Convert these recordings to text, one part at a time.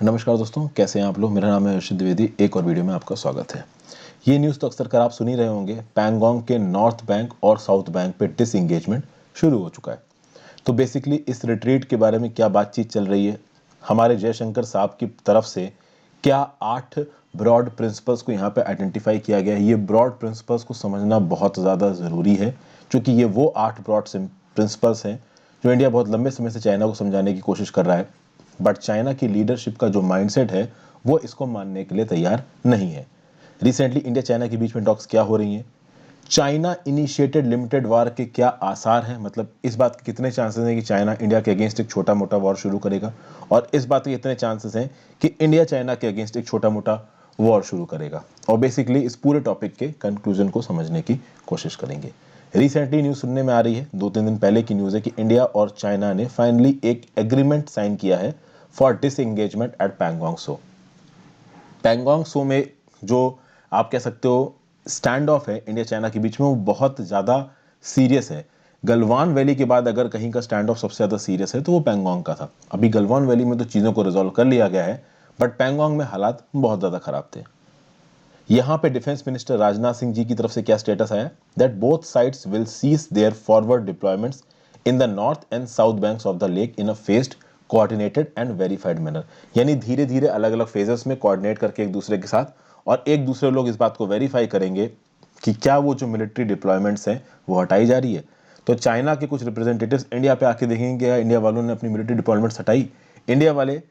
नमस्कार दोस्तों, कैसे हैं आप लोग। मेरा नाम है अर्षित द्विवेदी। एक और वीडियो में आपका स्वागत है। ये न्यूज़ तो अक्सर कर आप सुन ही रहे होंगे, पैंगोंग के नॉर्थ बैंक और साउथ बैंक पे डिसएंगेजमेंट शुरू हो चुका है। तो बेसिकली इस रिट्रीट के बारे में क्या बातचीत चल रही है, हमारे जयशंकर साहब की तरफ से क्या 8 ब्रॉड प्रिंसिपल्स को यहाँ पे आइडेंटिफाई किया गया है। ये ब्रॉड प्रिंसिपल्स को समझना बहुत ज़्यादा ज़रूरी है, क्योंकि ये वो 8 ब्रॉड प्रिंसिपल्स हैं जो इंडिया बहुत लंबे समय से चाइना को समझाने की कोशिश कर रहा है, बट चाइना की लीडरशिप का जो माइंडसेट है वो इसको मानने के लिए तैयार नहीं है। रिसेंटली इंडिया चाइना के बीच में टॉक्स क्या हो रही हैं, चाइना इनिशिएटेड लिमिटेड वार के क्या आसार हैं, मतलब इस बात के कितने चांसेस हैं कि चाइना इंडिया के अगेंस्ट एक छोटा मोटा वॉर शुरू करेगा, और इस बात के कितने चांसेस हैं कि इंडिया चाइना के अगेंस्ट एक छोटा मोटा वॉर शुरू करेगा। और बेसिकली इस पूरे टॉपिक के कंक्लूजन को समझने की कोशिश करेंगे। रिसेंटली न्यूज़ सुनने में आ रही है, 2-3 दिन पहले की न्यूज़ है कि इंडिया और चाइना ने फाइनली एक एग्रीमेंट साइन किया है फॉर डिसएंगेजमेंट एट पैंगोंग सो। पैंगोंग सो में जो आप कह सकते हो स्टैंड ऑफ है इंडिया चाइना के बीच में, वो बहुत ज़्यादा सीरियस है। गलवान वैली के बाद अगर कहीं का स्टैंड ऑफ सबसे ज़्यादा सीरियस है तो वो पैंगोंग का था। अभी गलवान वैली में तो चीज़ों को रिजॉल्व कर लिया गया है, बट पैंगोंग में हालात बहुत ज़्यादा खराब थे। यहाँ पे डिफेंस मिनिस्टर राजनाथ सिंह जी की तरफ से क्या स्टेटस आया, that both sides will cease their forward deployments in the north and south banks of the lake in a phased coordinated and verified manner. यानी धीरे धीरे अलग अलग फेजेस में कोऑर्डिनेट करके एक दूसरे के साथ, और एक दूसरे लोग इस बात को वेरीफाई करेंगे कि क्या वो जो मिलिट्री डिप्लॉयमेंट्स हैं वो हटाई जा रही है। तो चाइना के कुछ रिप्रेजेंटेटिव्स इंडिया पे आके देखेंगे कि इंडिया वालों ने अपनी मिलिट्री डिप्लॉयमेंट्स हटाई, इंडिया वाले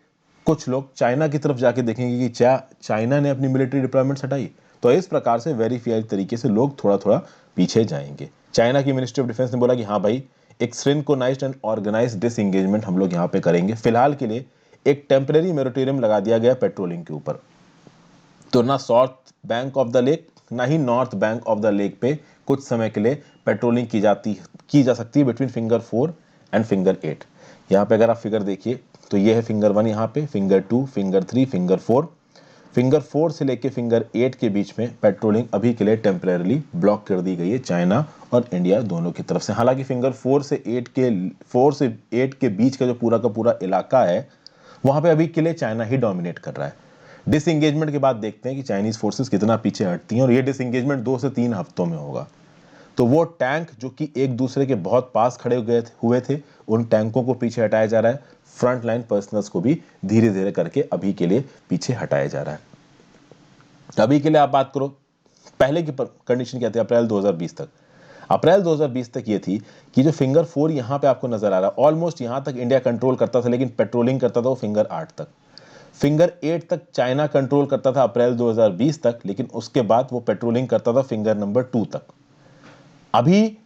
कुछ लोग चाइना की तरफ जाके देखेंगे कि क्या चाइना ने अपनी मिलिट्री डिप्लॉयमेंट्स हटाई। तो इस प्रकार से वेरीफाइड तरीके से लोग थोड़ा थोड़ा पीछे जाएंगे। चाइना की मिनिस्ट्री ऑफ डिफेंस ने बोला कि हाँ भाई, एक सिंक्रोनाइज्ड एंड ऑर्गेनाइज्ड डिसएंगेजमेंट हम लोग यहाँ पे करेंगे। फिलहाल के लिए एक टेम्परेरी मोरेटोरियम लगा दिया गया पेट्रोलिंग के ऊपर। तो ना south bank of the lake ना ही north bank of the lake पे कुछ समय के लिए पेट्रोलिंग की जा सकती है बिटवीन फिंगर 4 एंड फिंगर 8। यहाँ पे अगर आप फिगर देखिए तो ये है फिंगर 1, यहाँ पे फिंगर 2, फिंगर 3, फिंगर 4। फिंगर 4 से लेके फिंगर 8 के बीच में पेट्रोलिंग अभी के लिए टेम्परेरली ब्लॉक कर दी गई है चाइना और इंडिया दोनों की तरफ से। हालांकि फिंगर 4 से 8 के बीच का जो पूरा इलाका है वहां पे अभी के लिए चाइना ही डोमिनेट कर रहा है। डिसएंगेजमेंट के बाद देखते हैं कि चाइनीज फोर्सेस कितना पीछे हटती हैं, और ये डिसएंगेजमेंट 2 से 3 हफ्तों में होगा। तो वो टैंक जो कि एक दूसरे के बहुत पास खड़े हुए थे, उन टैंकों को पीछे हटाया जा रहा है। फ्रंट लाइन पर्सनल्स को भी धीरे धीरे करके अभी के लिए पीछे हटाया जा रहा है। अभी के लिए आप बात करो, पहले की कंडीशन क्या थी अप्रैल 2020 तक। अप्रैल 2020 तक ये थी कि जो फिंगर 4 यहां पे आपको नजर आ रहा है, ऑलमोस्ट यहां तक इंडिया कंट्रोल करता था, लेकिन पेट्रोलिंग करता था वो फिंगर 8 तक। फिंगर 8 तक चाइना कंट्रोल करता था अप्रैल 2020 तक, लेकिन उसके बाद वो पेट्रोलिंग करता था फिंगर नंबर 2 तक। अभी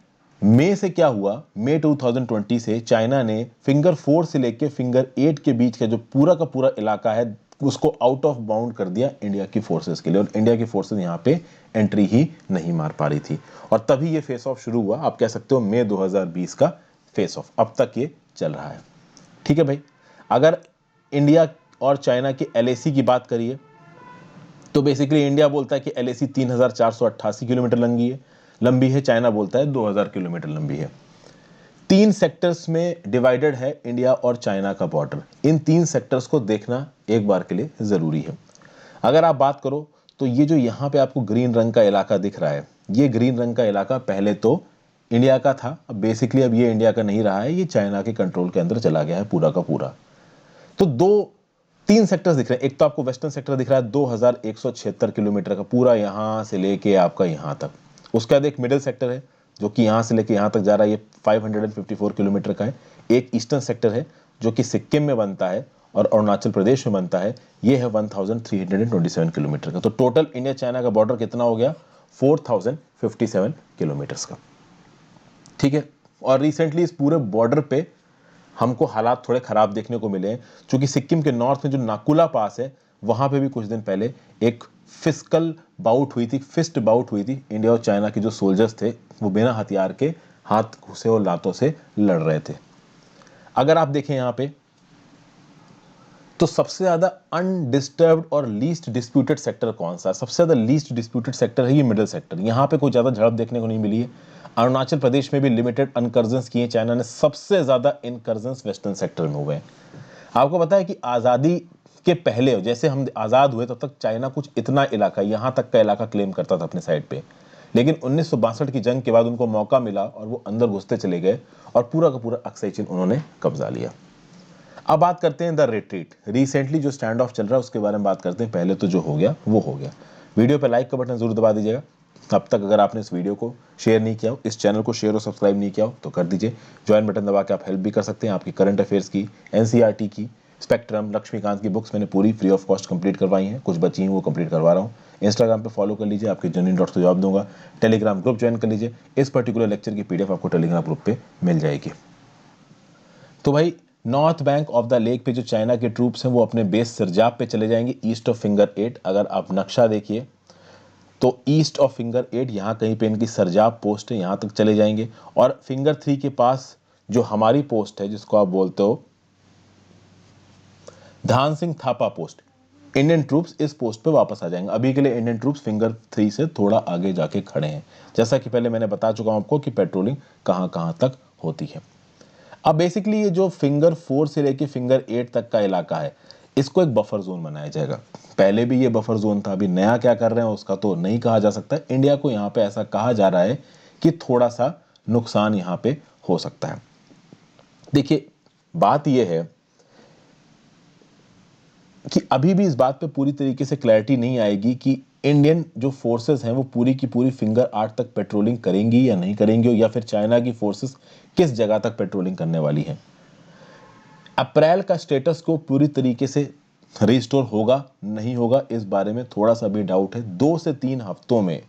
मई से क्या हुआ, मई 2020 से चाइना ने फिंगर 4 से लेके फिंगर 8 के बीच का जो पूरा इलाका है उसको आउट ऑफ बाउंड कर दिया इंडिया की फोर्सेस के लिए, और इंडिया की फोर्सेस यहां पे एंट्री ही नहीं मार पा रही थी। और तभी ये फेस ऑफ शुरू हुआ, आप कह सकते हो मई 2020 का फेस ऑफ। अब तक ये चल रहा है। ठीक है भाई, अगर इंडिया और चाइना की एलएसी की बात करिए तो बेसिकली इंडिया बोलता है कि एलएसी 3488 किलोमीटर लंबी है, चाइना बोलता है 2000 किलोमीटर लंबी है। 3 सेक्टर्स में डिवाइडेड है इंडिया और चाइना का बॉर्डर। इन 3 सेक्टर्स को देखना एक बार के लिए जरूरी है। अगर आप बात करो तो ये जो यहाँ पे आपको ग्रीन रंग का इलाका दिख रहा है, ये ग्रीन रंग का इलाका पहले तो इंडिया का था, अब बेसिकली अब ये इंडिया का नहीं रहा है, ये चाइना के कंट्रोल के अंदर चला गया है पूरा का पूरा। तो 3 सेक्टर्स दिख रहे हैं। एक तो आपको वेस्टर्न सेक्टर दिख रहा है 2176 किलोमीटर का, पूरा यहां से लेके आपका यहां तक। उसके बाद एक मिडिल सेक्टर है जो कि यहां से लेके यहां तक जा रहा है, ये 554 किलोमीटर का है। एक ईस्टर्न सेक्टर है जो कि सिक्किम में बनता है और अरुणाचल प्रदेश में बनता है, ये है 1327 किलोमीटर का। तो टोटल इंडिया चाइना का बॉर्डर कितना हो गया, 4057 किलोमीटर का। ठीक है, और रिसेंटली इस पूरे बॉर्डर पे हमको हालात थोड़े खराब देखने को मिले हैं, क्योंकि सिक्किम के नॉर्थ में जो नाकुला पास है वहां पे भी कुछ दिन पहले एक फिस्ट बाउट हुई थी। इंडिया और चाइना के जो सोल्जर्स थे वो बिना हथियार के हाथ घुसे और लातों से लड़ रहे थे। अगर आप देखें यहां पे तो सबसे ज्यादा अनडिस्टर्ब्ड और लीस्ट डिस्प्यूटेड सेक्टर कौन सा है, सबसे ज्यादा लीस्ट डिस्प्यूटेड सेक्टर है ये मिडिल सेक्टर। यहां पे कोई ज्यादा झड़प देखने को नहीं मिली है। अरुणाचल प्रदेश में भी लिमिटेड अनकर्जन्स किए चाइना ने, सबसे ज्यादा इनकर्जन्स वेस्टर्न सेक्टर में हुए हैं। आपको पता है कि आजादी के पहले जैसे हम आज़ाद हुए तब तक चाइना कुछ इतना इलाका, यहाँ तक का इलाका क्लेम करता था अपने साइड पे, लेकिन 1962 की जंग के बाद उनको मौका मिला और वो अंदर घुसते चले गए और पूरा का पूरा अक्साई चीन उन्होंने कब्जा लिया। अब बात करते हैं द रिट्रीट। रिसेंटली जो स्टैंड ऑफ चल रहा है उसके बारे में बात करते हैं। पहले तो जो हो गया वो हो गया। वीडियो पे लाइक का बटन जरूर दबा दीजिएगा। अब तक अगर आपने इस वीडियो को शेयर नहीं किया हो, इस चैनल को शेयर और सब्सक्राइब नहीं किया हो तो कर दीजिए। ज्वाइन बटन दबा के आप हेल्प भी कर सकते हैं। आपकी करंट अफेयर्स की, एनसीईआरटी की, स्पेक्ट्रम, लक्ष्मीकांत की बुक्स मैंने पूरी फ्री ऑफ कॉस्ट कंप्लीट करवाई हैं, कुछ बची हैं वो कंप्लीट करवा रहा हूँ। इंस्टाग्राम पे फॉलो कर लीजिए, आपके जेन्युइन डॉट से जवाब दूंगा। टेलीग्राम ग्रुप ज्वाइन कर लीजिए, इस पर्टिकुलर लेक्चर की पीडीएफ आपको टेलीग्राम ग्रुप पे मिल जाएगी। तो भाई north bank of the lake पे जो चाइना के ट्रूप्स हैं वो अपने बेस सिरजाप पे चले जाएंगे, ईस्ट ऑफ फिंगर 8। अगर आप नक्शा देखिए तो ईस्ट ऑफ फिंगर 8 यहाँ कहीं पे इनकी सरजाप पोस्ट है, यहाँ तक चले जाएंगे। और फिंगर 3 के पास जो हमारी पोस्ट है जिसको आप बोलते हो धान Singh Thapa post, Indian troops इस पोस्ट पे वापस आ जाएंगे। अभी के लिए इंडियन ट्रूप्स फिंगर 3 से थोड़ा आगे जाके खड़े हैं। जैसा कि पहले मैंने बता चुका हूं आपको कि पेट्रोलिंग कहां कहां तक होती है। अब बेसिकली ये जो फिंगर 4 से लेके फिंगर 8 तक का इलाका है इसको एक बफर जोन बनाया जाएगा। पहले भी ये बफर जोन था, अभी नया क्या कर रहे हैं उसका तो नहीं कहा जा सकता। इंडिया को यहाँ पे ऐसा कहा जा रहा है कि थोड़ा सा नुकसान यहाँ पे हो सकता है। देखिए बात यह है कि अभी भी इस बात पे पूरी तरीके से क्लैरिटी नहीं आएगी कि इंडियन जो फोर्सेस हैं वो पूरी की पूरी फिंगर 8 तक पेट्रोलिंग करेंगी या नहीं करेंगी, या फिर चाइना की फोर्सेस किस जगह तक पेट्रोलिंग करने वाली हैं। अप्रैल का स्टेटस को पूरी तरीके से रिस्टोर होगा नहीं होगा इस बारे में थोड़ा सा भी डाउट है। 2 से 3 हफ्तों में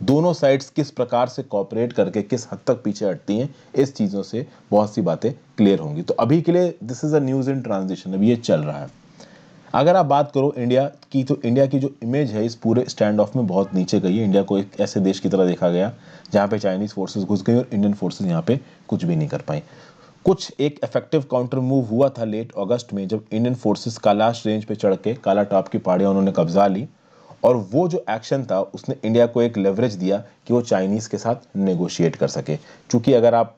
दोनों साइड्स किस प्रकार से कॉपरेट करके किस हद तक पीछे हटती हैं, इस चीजों से बहुत सी बातें क्लियर होंगी। तो अभी के लिए this is a news in transition, अभी ये चल रहा है। अगर आप बात करो इंडिया की तो इंडिया की जो इमेज है इस पूरे स्टैंड ऑफ में बहुत नीचे गई है। इंडिया को एक ऐसे देश की तरह देखा गया जहां पे चाइनीज फोर्सेस घुस गई और इंडियन फोर्सेस यहां पे कुछ भी नहीं कर पाई। कुछ एक इफेक्टिव काउंटर मूव हुआ था लेट अगस्त में, जब इंडियन फोर्सेस कैलाश रेंज पे चढ़ के काला टॉप की पहाड़ियां उन्होंने कब्जा ली, और वो जो एक्शन था उसने इंडिया को एक लेवरेज दिया कि वो चाइनीज के साथ नेगोशिएट कर सके। क्योंकि अगर आप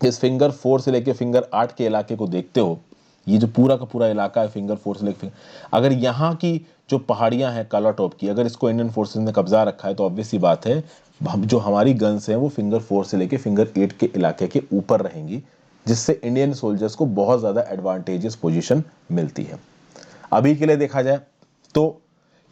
इस फिंगर 4 से लेके फिंगर 8 के इलाके को देखते हो, ये जो पूरा का पूरा इलाका है फिंगर 4 से लेकर, अगर यहाँ की जो पहाड़ियां हैं काला टॉप की, अगर इसको इंडियन फोर्सेस ने कब्जा रखा है तो ऑब्वियस सी बात है जो हमारी गन्स हैं वो फिंगर 4 से लेके फिंगर 8 के इलाके के ऊपर रहेंगी, जिससे इंडियन सोल्जर्स को बहुत ज्यादा एडवांटेजियस पोजीशन मिलती है। अभी के लिए देखा जाए तो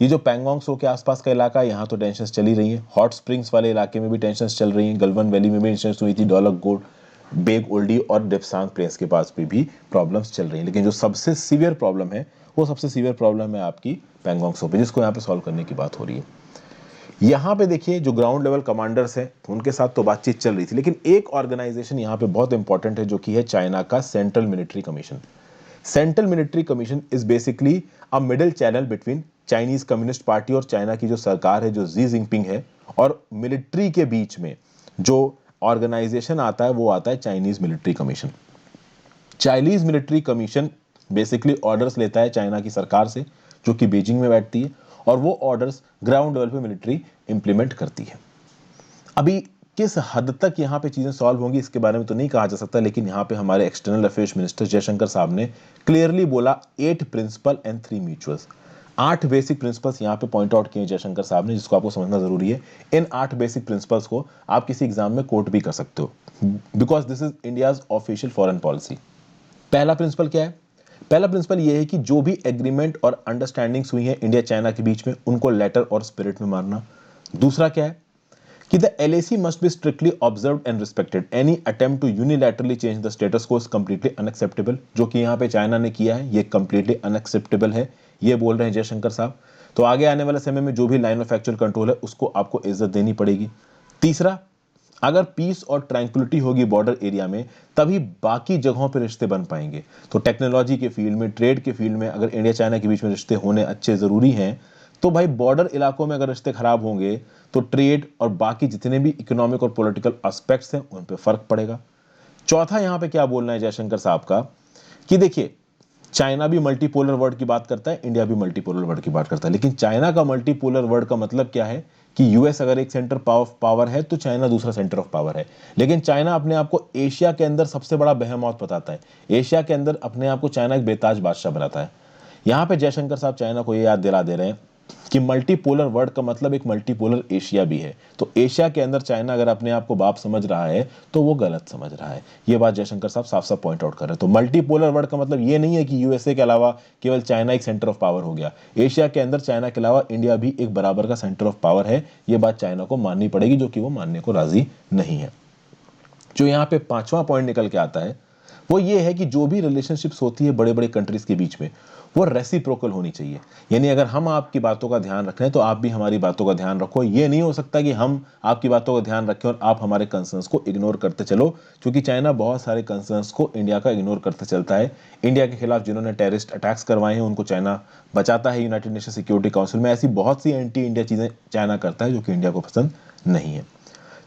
ये जो पैंगोंग सो के आसपास का इलाका है यहाँ तो टेंशन चल ही रही है। हॉट स्प्रिंग्स वाले इलाके में भी टेंशन चल रही है। गलवन वैली में भी टेंशन हुई थी। डॉलक गोड, बेग ओल्डी और डिप्सांग प्लेस के पास भी प्रॉब्लम्स चल रही हैं। लेकिन जो सबसे सीवियर प्रॉब्लम है वो सबसे सीवियर प्रॉब्लम है आपकी पैंगोंग सो पे, जिसको यहाँ पे सॉल्व करने की बात हो रही है। यहाँ पे देखिए जो ग्राउंड लेवल कमांडर्स हैं उनके साथ तो बातचीत चल रही थी, लेकिन एक ऑर्गेनाइजेशन यहाँ पे बहुत इंपॉर्टेंट है जो कि है चाइना का central military commission. Central military commission is basically a middle channel between Chinese communist party और चाइना की जो सरकार है जो जी जिनपिंग है, और मिलिट्री के बीच में जो ऑर्गेनाइजेशन आता है वो आता है Chinese military commission. Chinese military commission basically orders लेता है चाइना की सरकार से जो कि बीजिंग में बैठती है, और वो ऑर्डर्स ग्राउंड लेवल पे मिलिट्री इंप्लीमेंट करती है। अभी किस हद तक यहाँ पे चीजें सॉल्व होंगी इसके बारे में तो नहीं कहा जा सकता, लेकिन यहाँ पे हमारे एक्सटर्नल अफेयर्स मिनिस्टर जयशंकर साहब ने क्लियरली बोला 8 principle and 3 mutuals. 8 basic principles यहाँ पे पॉइंट आउट किए जयशंकर साहब ने, जिसको आपको समझना जरूरी है। इन 8 बेसिक प्रिंसिपल्स को आप किसी एग्जाम में कोट भी कर सकते हो, because this is India's official foreign policy. पहला प्रिंसिपल क्या है? पहला प्रिंसिपल यह है कि जो भी एग्रीमेंट और अंडरस्टैंडिंग्स हुई हैं इंडिया चाइना के बीच में उनको लेटर और स्पिरिट में मानना। दूसरा क्या है कि the LAC must be strictly observed and respected. Any attempt to unilaterally change the status quo is completely unacceptable. जो कि यहाँ पे चाइना ने किया है ये completely unacceptable है, ये बोल रहे हैं जयशंकर साहब। तो आगे आने वाले समय में जो भी लाइन ऑफ एक्चुअल कंट्रोल है उसको आपको इज्जत देनी पड़ेगी। तीसरा, अगर पीस और ट्रैंक्विलिटी होगी बॉर्डर एरिया में तभी बाकी जगहों पर रिश्ते बन पाएंगे। तो टेक्नोलॉजी के फील्ड में, ट्रेड के फील्ड में अगर इंडिया चाइना के बीच में रिश्ते होने अच्छे जरूरी हैं, तो भाई बॉर्डर इलाकों में अगर रिश्ते खराब होंगे तो ट्रेड और बाकी जितने भी इकोनॉमिक और पॉलिटिकल एस्पेक्ट्स हैं उन पे फर्क पड़ेगा। चौथा यहां पे क्या बोलना है जयशंकर साहब का कि देखिए चाइना भी मल्टीपोलर वर्ल्ड की बात करता है, इंडिया भी मल्टीपोलर वर्ल्ड की बात करता है, लेकिन चाइना का मल्टीपोलर वर्ल्ड का मतलब क्या है कि यूएस अगर एक सेंटर पावर है तो चाइना दूसरा सेंटर ऑफ पावर है। लेकिन चाइना अपने आप को एशिया के अंदर सबसे बड़ा बेहेमौत बताता है, एशिया के अंदर अपने आप को चाइना एक बेताज बादशाह बनाता है। यहाँ पे जयशंकर साहब चाइना को ये याद दिला दे रहे हैं कि मल्टीपोलर वर्ल्ड का मतलब एक मल्टीपोलर एशिया भी है। तो एशिया के अंदर चाइना अगर अपने आप को बाप समझ रहा है तो वो गलत समझ रहा है। ये बात जयशंकर साहब साफ साफ पॉइंट आउट कर रहे हैं। तो मल्टीपोलर वर्ल्ड का मतलब ये नहीं है कि यूएसए के अलावा केवल चाइना एक सेंटर ऑफ पावर हो गया। एशिया के अंदर चाइना के अलावा इंडिया भी एक बराबर का सेंटर ऑफ पावर है। ये बात चाइना को माननी पड़ेगी, जो कि वो मानने को राजी नहीं है। जो यहाँ पे पांचवा पॉइंट निकल के आता है वो ये है कि जो भी रिलेशनशिप्स होती है बड़े बड़े कंट्रीज के बीच में, वो रेसिप्रोकल होनी चाहिए। यानी अगर हम आपकी बातों का ध्यान रख रहे हैं तो आप भी हमारी बातों का ध्यान रखो। ये नहीं हो सकता कि हम आपकी बातों का ध्यान रखें और आप हमारे कंसर्न्स को इग्नोर करते चलो, क्योंकि चाइना बहुत सारे कंसर्न्स को इंडिया का इग्नोर करते चलता है। इंडिया के खिलाफ जिन्होंने टेररिस्ट अटैक्स करवाए हैं उनको चाइना बचाता है यूनाइटेड नेशन सिक्योरिटी काउंसिल में। ऐसी बहुत सी एंटी इंडिया चीजें चाइना करता है जो कि इंडिया को पसंद नहीं है।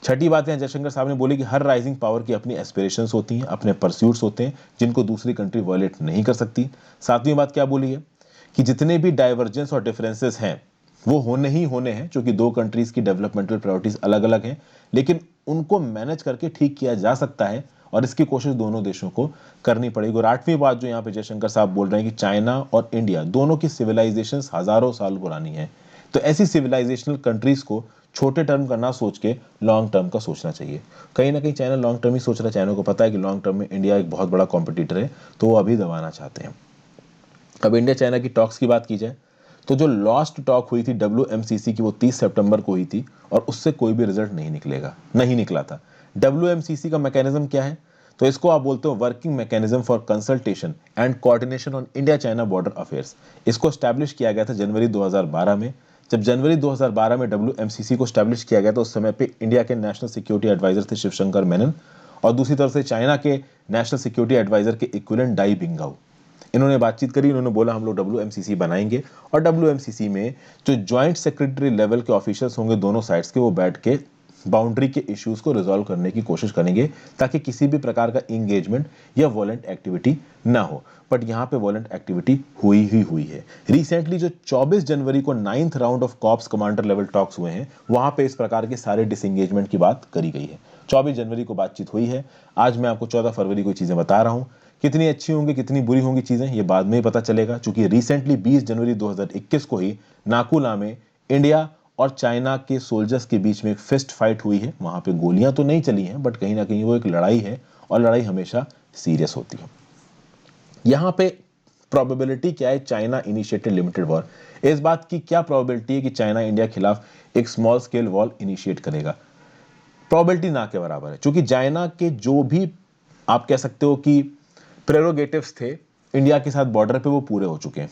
छठी बात है, जयशंकर साहब ने बोली कि हर राइजिंग पावर की अपनी एस्पिरेशंस होती हैं, अपने परस्यूट्स होते हैं, जिनको दूसरी कंट्री वायलेट नहीं कर सकती। सातवीं बात क्या बोली है कि जितने भी डाइवर्जेंस और डिफरेंसेस हैं वो होने ही होने हैं, क्योंकि दो कंट्रीज की डेवलपमेंटल प्रायोरिटीज अलग अलग हैं, लेकिन उनको मैनेज करके ठीक किया जा सकता है और इसकी कोशिश दोनों देशों को करनी पड़ेगी। और आठवीं बात जो यहाँ पे जयशंकर साहब बोल रहे हैं कि चाइना और इंडिया दोनों की सिविलाइजेशन हजारों साल पुरानी है। तो ऐसी सिविलाइजेशनल कंट्रीज को छोटे टर्म का ना सोच के लॉन्ग टर्म का सोचना चाहिए। कहीं ना कहीं चाइना लॉन्ग टर्म ही सोच रहा है। चाइना को पता है कि लॉन्ग टर्म में इंडिया एक बहुत बड़ा कॉम्पिटिटर है, तो वो अभी दबाना चाहते हैं। अब इंडिया चाइना की टॉक्स की बात की जाए तो जो लास्ट टॉक हुई थी WMCC की वो 30 सितंबर को हुई थी और उससे कोई भी रिजल्ट नहीं निकला था। WMCC का मैकेनिज्म क्या है? तो इसको आप बोलते हो working mechanism for consultation and coordination on India China border affairs. इसको स्टैब्लिश किया गया था जनवरी 2012 में। जब जनवरी 2012 में WMCC को स्टैब्लिश किया गया तो उस समय पे इंडिया के नेशनल सिक्योरिटी एडवाइजर थे शिवशंकर मेनन, और दूसरी तरफ से चाइना के नेशनल सिक्योरिटी एडवाइजर के इक्विवेलेंट डाई बिंगाओ। इन्होंने बातचीत करी, इन्होंने बोला हम लोग WMCC बनाएंगे और WMCC में जो ज्वाइंट सेक्रेटरी लेवल के ऑफिसर्स होंगे दोनों साइड्स के, वो बैठ के बाउंड्री के इश्यूज को रिजॉल्व करने की कोशिश करेंगे ताकि किसी भी प्रकार का इंगेजमेंट या वॉलेंट एक्टिविटी ना हो। बट यहाँ पे वॉलेंट एक्टिविटी हुई है। रिसेंटली जो 24 जनवरी को 9th round of cops commander level talks हुए हैं, वहां पे इस प्रकार के सारे डिसएंगेजमेंट की बात करी गई है। 24 जनवरी को बातचीत हुई है। आज मैं आपको 14 फरवरी को चीजें बता रहा हूं। कितनी अच्छी होंगी कितनी बुरी होंगी चीजें ये बाद में ही पता चलेगा, क्योंकि रिसेंटली 20 जनवरी 2021 को ही नाकुला में इंडिया और चाइना के सोल्जर्स के बीच में एक फिस्ट फाइट हुई है। वहां पे गोलियां तो नहीं चली हैं, बट कहीं ना कहीं वो एक लड़ाई है और लड़ाई हमेशा सीरियस होती है। यहां पे प्रोबेबिलिटी क्या है? China initiated limited war. इस बात की क्या प्रोबेबिलिटी है कि चाइना इंडिया के खिलाफ एक स्मॉल स्केल वॉर इनिशिएट करेगा? प्रोबेबिलिटी ना के बराबर है, क्योंकि चाइना के जो भी आप कह सकते हो कि प्रेरोगेटिव्स थे इंडिया के साथ बॉर्डर पे, वो पूरे हो चुके हैं।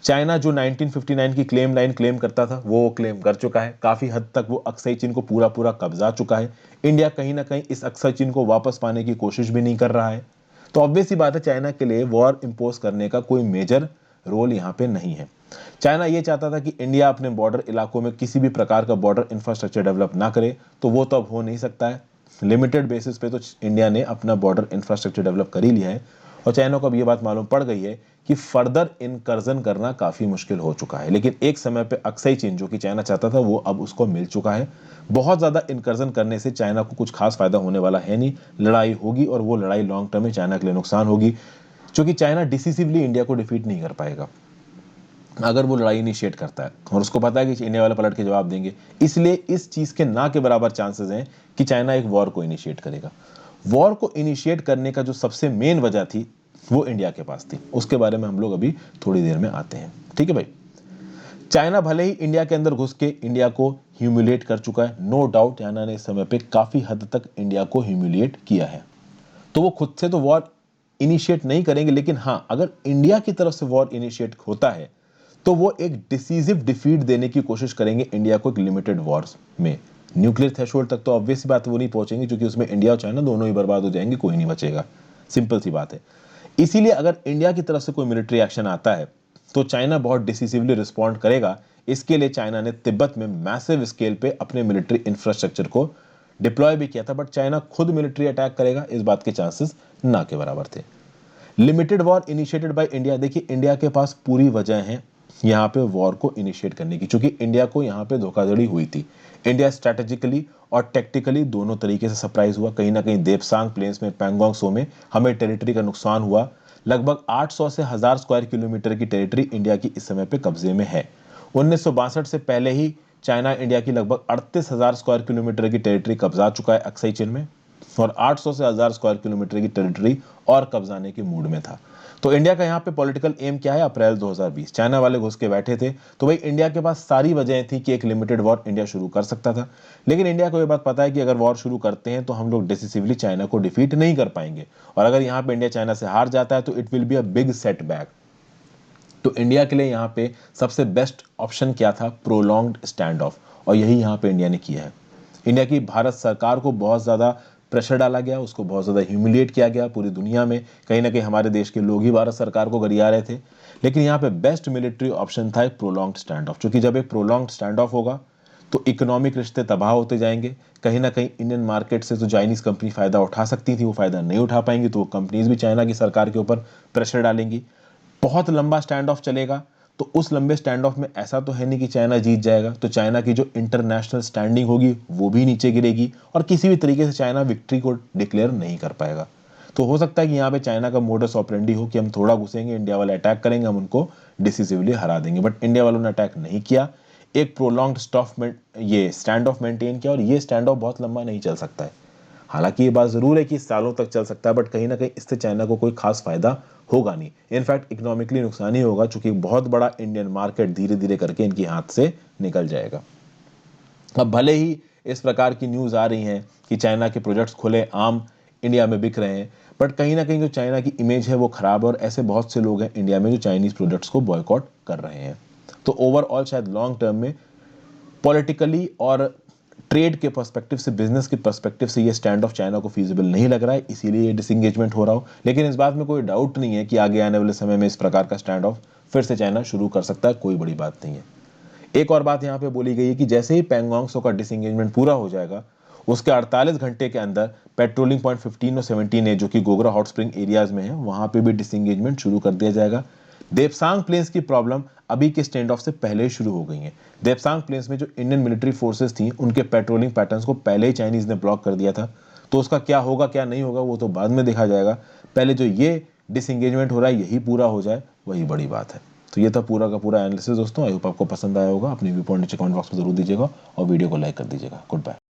चाइना जो 1959 की क्लेम लाइन क्लेम करता था वो क्लेम कर चुका है। काफी हद तक वो अक्साई चीन को पूरा पूरा कब्जा चुका है। इंडिया कहीं ना कहीं इस अक्साई चीन को वापस पाने की कोशिश भी नहीं कर रहा है। तो ऑब्वियस सी बात है चाइना के लिए वॉर इंपोज करने का कोई मेजर रोल यहाँ पे नहीं है। चाइना ये चाहता था कि इंडिया अपने बॉर्डर इलाकों में किसी भी प्रकार का बॉर्डर इंफ्रास्ट्रक्चर डेवलप ना करे, तो वो तो अब हो नहीं सकता है। लिमिटेड बेसिस पे तो इंडिया ने अपना बॉर्डर इंफ्रास्ट्रक्चर डेवलप कर ही लिया है और चाइना को अब ये बात मालूम पड़ गई है कि फर्दर इनकर्जन करना काफी मुश्किल हो चुका है। लेकिन एक समय पे अक्साई चीन जो कि चाइना चाहता था वो अब उसको मिल चुका है। बहुत ज्यादा इनकर्जन करने से चाइना को कुछ खास फायदा होने वाला है नहीं। लड़ाई होगी और वो लड़ाई लॉन्ग टर्म में चाइना के लिए नुकसान होगी, क्योंकि चाइना डिसिसिवली इंडिया को डिफीट नहीं कर पाएगा अगर वो लड़ाई इनिशिएट करता है, और उसको पता है कि इंडिया वाले पलट के जवाब देंगे। इसलिए इस चीज के ना के बराबर चांसेस हैं कि चाइना एक वॉर को इनिशिएट करेगा। वॉर को इनिशिएट करने का जो सबसे मेन वजह थी वो इंडिया के पास थी। उसके बारे में हम लोग अभी थोड़ी देर में आते हैं। ठीक है भाई, चाइना भले ही इंडिया के अंदर घुस के इंडिया को ह्यूमिलिएट कर चुका है, नो डाउट चाइना ने इस समय पे काफी हद तक इंडिया को ह्यूमिलिएट किया है। तो वो खुद से तो वॉर इनिशिएट नहीं करेंगे, लेकिन हाँ अगर इंडिया की तरफ से वॉर इनिशिएट होता है तो वो एक डिसीजिव डिफीट देने की कोशिश करेंगे इंडिया को एक लिमिटेड वॉर्स में। न्यूक्लियर थ्रेशोल्ड तक तो ऑब्वियस सी बात वो नहीं पहुंचेंगे, क्योंकि उसमें इंडिया और चाइना दोनों ही बर्बाद हो जाएंगे, कोई नहीं बचेगा। सिंपल सी बात है। इसीलिए अगर इंडिया की तरफ से कोई मिलिट्री एक्शन आता है तो चाइना बहुत डिसिसिवली रिस्पॉन्ड करेगा। इसके लिए चाइना ने तिब्बत में मैसिव स्केल पे अपने मिलिट्री इंफ्रास्ट्रक्चर को डिप्लॉय भी किया था, बट चाइना खुद मिलिट्री अटैक करेगा इस बात के चांसेस ना के बराबर थे। Limited war initiated by India, देखिए इंडिया के पास पूरी वजह है यहाँ पे वॉर को इनिशिएट करने की, क्योंकि इंडिया को यहाँ पे धोखाधड़ी हुई थी। इंडिया स्ट्रेटेजिकली और टेक्टिकली दोनों तरीके से सरप्राइज हुआ। कहीं ना कहीं देपसांग प्लेन्स में, पैंगोंग सो में हमें टेरिटरी का नुकसान हुआ। लगभग 800 से 1000 स्क्वायर किलोमीटर की टेरिटरी इंडिया की इस समय पे कब्जे में है। 1962 से पहले ही चाइना इंडिया की लगभग 38,000 स्क्वायर किलोमीटर की टेरिटरी कब्जा चुका है अक्साई चीन में, और 800 से 1000 स्क्वायर किलोमीटर की टेरिटरी और कब्जाने के मूड में था। तो इंडिया का यहाँ पे पॉलिटिकल एम क्या है? अप्रैल 2020 चाइना वाले घुस के बैठे थे, तो भाई इंडिया के पास सारी वजह थी कि एक लिमिटेड वॉर इंडिया शुरू कर सकता था। लेकिन इंडिया को ये बात पता है कि अगर वॉर शुरू करते हैं तो हम लोग डिसिसिवली चाइना को डिफीट नहीं कर पाएंगे, और अगर यहाँ पे इंडिया चाइना से हार जाता है तो it will be a big setback. तो इंडिया के लिए यहाँ पे सबसे बेस्ट ऑप्शन क्या था? प्रोलॉन्ग्ड स्टैंड ऑफ, और यही यहाँ पे इंडिया ने किया है। इंडिया की भारत सरकार को बहुत ज़्यादा प्रेशर डाला गया, उसको बहुत ज़्यादा ह्यूमिलिएट किया गया पूरी दुनिया में। कहीं ना कहीं हमारे देश के लोग ही भारत सरकार को गरिया रहे थे। लेकिन यहाँ पे बेस्ट मिलिट्री ऑप्शन था एक प्रोलॉन्ग्ड स्टैंड ऑफ, क्योंकि जब एक प्रोलॉन्ग्ड स्टैंड ऑफ होगा तो इकोनॉमिक रिश्ते तबाह होते जाएंगे। कहीं ना कहीं इंडियन मार्केट से तो चाइनीज कंपनी फायदा उठा सकती थी, वो फायदा नहीं उठा पाएंगी, तो वो कंपनीज भी चाइना की सरकार के ऊपर प्रेशर डालेंगी। बहुत लंबा स्टैंड ऑफ चलेगा, तो उस लंबे स्टैंड ऑफ में ऐसा तो है नहीं कि चाइना जीत जाएगा, तो चाइना की जो इंटरनेशनल स्टैंडिंग होगी वो भी नीचे गिरेगी, और किसी भी तरीके से चाइना विक्ट्री को डिक्लेयर नहीं कर पाएगा। तो हो सकता है कि यहाँ पे चाइना का मोडस ऑपरेंडी हो कि हम थोड़ा घुसेंगे, इंडिया वाले अटैक करेंगे, हम उनको डिसिसिवली हरा देंगे। बट इंडिया वालों ने अटैक नहीं किया, एक प्रोलॉन्ग्ड ये स्टैंड ऑफ मेंटेन किया, और ये स्टैंड ऑफ बहुत लंबा नहीं चल सकता है। हालांकि ये बात जरूर है कि सालों तक चल सकता है, बट कहीं ना कहीं इससे चाइना को कोई खास फायदा होगा नहीं। इनफैक्ट इकोनॉमिकली नुकसान ही होगा, चूंकि बहुत बड़ा इंडियन मार्केट धीरे धीरे करके इनके हाथ से निकल जाएगा। अब भले ही इस प्रकार की न्यूज आ रही हैं कि चाइना के प्रोजेक्ट्स खुले आम इंडिया में बिक रहे हैं, बट कहीं ना कहीं जो चाइना की इमेज है वो खराब है, और ऐसे बहुत से लोग हैं इंडिया में जो चाइनीज प्रोडक्ट्स को बॉयकॉट कर रहे हैं। तो ओवरऑल शायद लॉन्ग टर्म में पॉलिटिकली और ट्रेड के पर्सपेक्टिव से, बिजनेस के पर्सपेक्टिव से ये स्टैंड ऑफ चाइना को फीजिबल नहीं लग रहा है, इसीलिए ये डिसएंगेजमेंट हो रहा हो। लेकिन इस बात में कोई डाउट नहीं है कि आगे आने वाले समय में इस प्रकार का स्टैंड ऑफ फिर से चाइना शुरू कर सकता है, कोई बड़ी बात नहीं है। एक और बात यहाँ पे बोली गई है कि जैसे ही पैंगोंग त्सो का डिसएंगेजमेंट पूरा हो जाएगा, उसके 48 घंटे के अंदर पेट्रोलिंग पॉइंट 15 और 17 जो कि गोगरा हॉट स्प्रिंग एरियाज में है, वहां पे भी डिसएंगेजमेंट शुरू कर दिया जाएगा। देपसांग प्लेन्स की प्रॉब्लम अभी के स्टैंड ऑफ से पहले ही शुरू हो गई है। देपसांग प्लेन्स में जो इंडियन मिलिट्री फोर्सेस थी, उनके पेट्रोलिंग पैटर्न्स को पहले ही चाइनीज ने ब्लॉक कर दिया था। तो उसका क्या होगा क्या नहीं होगा वो तो बाद में देखा जाएगा, पहले जो ये डिसएंगेजमेंट हो रहा है यही पूरा हो जाए, वही बड़ी बात है। तो ये था पूरा का पूरा एनालिसिस दोस्तों। आई होप आपको पसंद आया होगा। अपनी व्यू पॉइंट नीचे कमेंट बॉक्स में जरूर दीजिएगा, और वीडियो को लाइक कर दीजिएगा। Good bye.